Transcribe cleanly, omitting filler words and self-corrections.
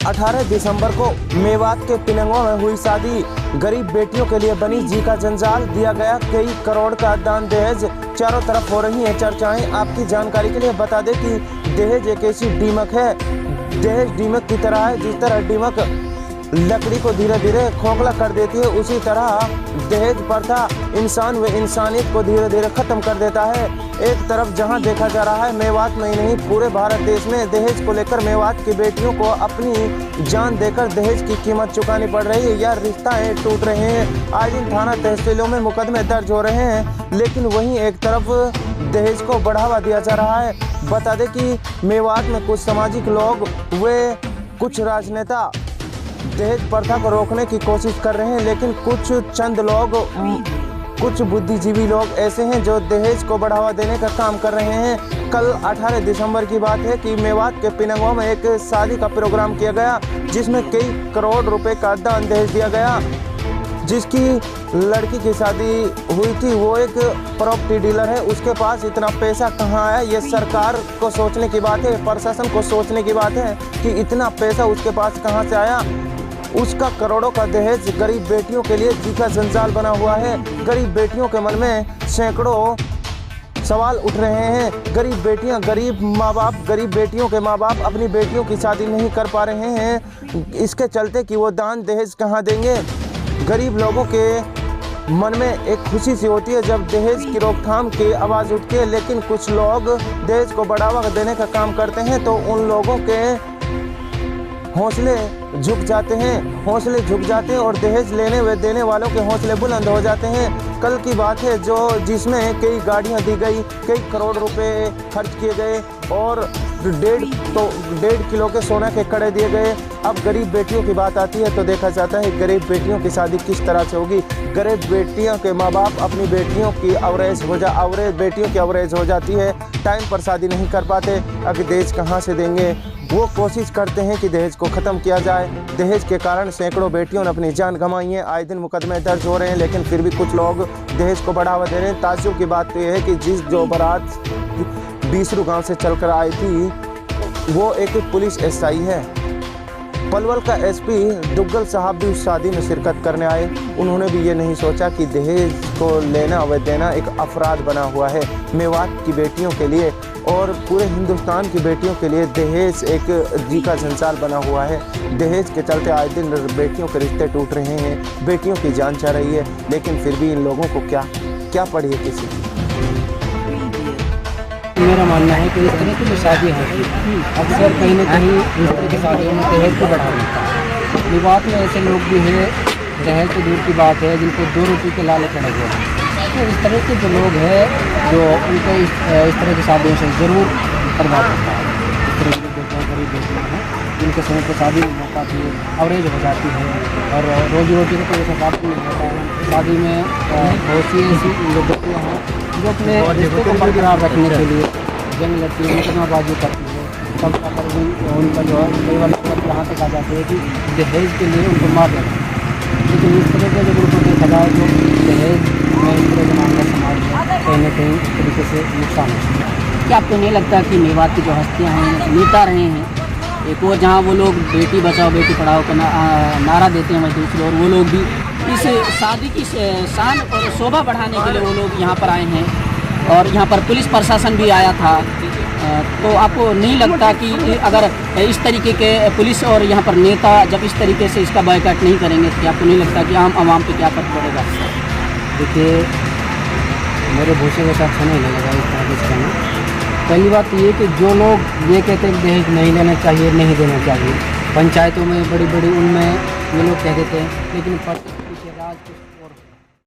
18 दिसंबर को मेवात के पिनंगवा में हुई शादी, गरीब बेटियों के लिए बनी जी का जंजाल, दिया गया कई करोड़ का दान दहेज, चारों तरफ हो रही हैं चर्चाएं। आपकी जानकारी के लिए बता दें कि दहेज एक ऐसी दीमक है, दहेज दीमक की तरह है। जिस तरह दीमक लकड़ी को धीरे धीरे खोखला कर देती है, उसी तरह दहेज प्रथा इंसान व इंसानियत को धीरे धीरे खत्म कर देता है। एक तरफ जहां देखा जा रहा है मेवात में ही नहीं पूरे भारत देश में दहेज को लेकर मेवात की बेटियों को अपनी जान देकर दहेज की कीमत चुकानी पड़ रही है या रिश्ते टूट रहे हैं। आज इन थाना तहसीलों में मुकदमे दर्ज हो रहे हैं, लेकिन वहीं एक तरफ दहेज को बढ़ावा दिया जा रहा है। बता दें कि मेवात में कुछ सामाजिक लोग व कुछ राजनेता दहेज प्रथा को रोकने की कोशिश कर रहे हैं, लेकिन कुछ चंद लोग, कुछ बुद्धिजीवी लोग ऐसे हैं जो दहेज को बढ़ावा देने का काम कर रहे हैं। कल 18 दिसंबर की बात है कि मेवात के पिनंगवा में एक शादी का प्रोग्राम किया गया, जिसमें कई करोड़ रुपए का दान दहेज दिया गया। जिसकी लड़की की शादी हुई थी वो एक प्रॉपर्टी डीलर है, उसके पास इतना पैसा कहाँ आया, ये सरकार को सोचने की बात है, प्रशासन को सोचने की बात है कि इतना पैसा उसके पास कहाँ से आया। उसका करोड़ों का दहेज गरीब बेटियों के लिए जी का जंजाल बना हुआ है। गरीब बेटियों के मन में सैकड़ों सवाल उठ रहे हैं। गरीब बेटियां, गरीब माँ बाप, गरीब बेटियों के माँ बाप अपनी बेटियों की शादी नहीं कर पा रहे हैं, इसके चलते कि वो दान दहेज कहाँ देंगे। गरीब लोगों के मन में एक खुशी सी होती है जब दहेज की रोकथाम की आवाज़ उठती है, लेकिन कुछ लोग दहेज को बढ़ावा देने का काम करते हैं तो उन लोगों के हौसले झुक जाते हैं और दहेज लेने व देने वालों के हौसले बुलंद हो जाते हैं। कल की बात है जिसमें कई गाड़ियां दी गई, कई करोड़ रुपए खर्च किए गए और 1.5 किलो के सोना के कड़े दिए गए। अब गरीब बेटियों की बात आती है तो देखा जाता है गरीब बेटियों की शादी किस तरह से होगी। गरीब बेटियों के माँ बाप अपनी बेटियों की बेटियों की अवरेज हो जाती है, टाइम पर शादी नहीं कर पाते। अब दहेज कहाँ से देंगे, वो कोशिश करते हैं कि दहेज को ख़त्म किया जाए। दहेज के कारण सैकड़ों बेटियों ने अपनी जान गंवाई है, आए दिन मुकदमे दर्ज हो रहे हैं, लेकिन फिर भी कुछ लोग दहेज को बढ़ावा दे रहे हैं। ताज्जुब की बात तो यह है कि जो बारात बीसरू गांव से चलकर आई थी वो एक पुलिस एसआई है। पलवल का एसपी दुग्गल साहब भी उस शादी में शिरकत करने आए। उन्होंने भी ये नहीं सोचा कि दहेज को लेना व देना एक अपराध बना हुआ है। मेवात की बेटियों के लिए और पूरे हिंदुस्तान की बेटियों के लिए दहेज एक जी का जंजाल बना हुआ है। दहेज के चलते आए दिन बेटियों के रिश्ते टूट रहे हैं, बेटियों की जान जा रही है, लेकिन फिर भी इन लोगों को क्या पड़ी है किसी की। मेरा मानना है कि इस तरह की जो शादी है अक्सर कहीं ना कहीं इस तरह की शादियों में दहेज को बढ़ा देता है। मेवात में ऐसे लोग भी हैं, दहेज तो दूर की बात है, जिनको 2 रुपये के लालच चढ़े हुए हैं। तो इस तरह के जो लोग हैं जो उनको इस तरह की शादियों से ज़रूर प्रभाव पड़ता है। इस तरह की बेटियाँ, गरीब बेटियाँ हैं जिनके समय पर शादी नहीं हो पाती है, अवरेज हो जाती है और रोजी रोटी का कोई ऐसा बात नहीं होता है। शादी में बहुत सी ऐसी जो बेटियाँ हैं जो अपने रिश्ते को बरकरार रखने के लिए जंग लड़ती है, मुकदमाबाजी करती है, तब पर भी उनका जो है कई बार यहाँ तक आ जाते हैं कि दहेज के लिए उनको मार देना। लेकिन इस तरह के जो ग्रुपों देखा जाए तो दहेज में इस तरह के मामला समाज में कहीं ना कहीं तरीके से नुकसान है। क्या आपको नहीं लगता कि मेवात की जो हस्तियाँ हैं, नेता रहे हैं, एक और जहाँ वो लोग बेटी बचाओ बेटी पढ़ाओ का नारा देते हैं, वहीं दूसरी और वो लोग भी इस शादी की शान और शोभा बढ़ाने के लिए वो लोग यहाँ पर आए हैं और यहाँ पर पुलिस प्रशासन भी आया था। तो आपको नहीं लगता कि अगर इस तरीके के पुलिस और यहाँ पर नेता जब इस तरीके से इसका बायकॉट नहीं करेंगे तो आपको नहीं लगता कि आम आवाम पे क्या फर्क पड़ेगा? देखिए, मेरे भूसे के साथ नहीं लगेगा इस तरह के कहना। पहली बात ये कि जो लोग ये कहते हैं दहेज नहीं लेना चाहिए, नहीं देना चाहिए, पंचायतों में बड़ी बड़ी उनमें ये लोग कह देते हैं, लेकिन राज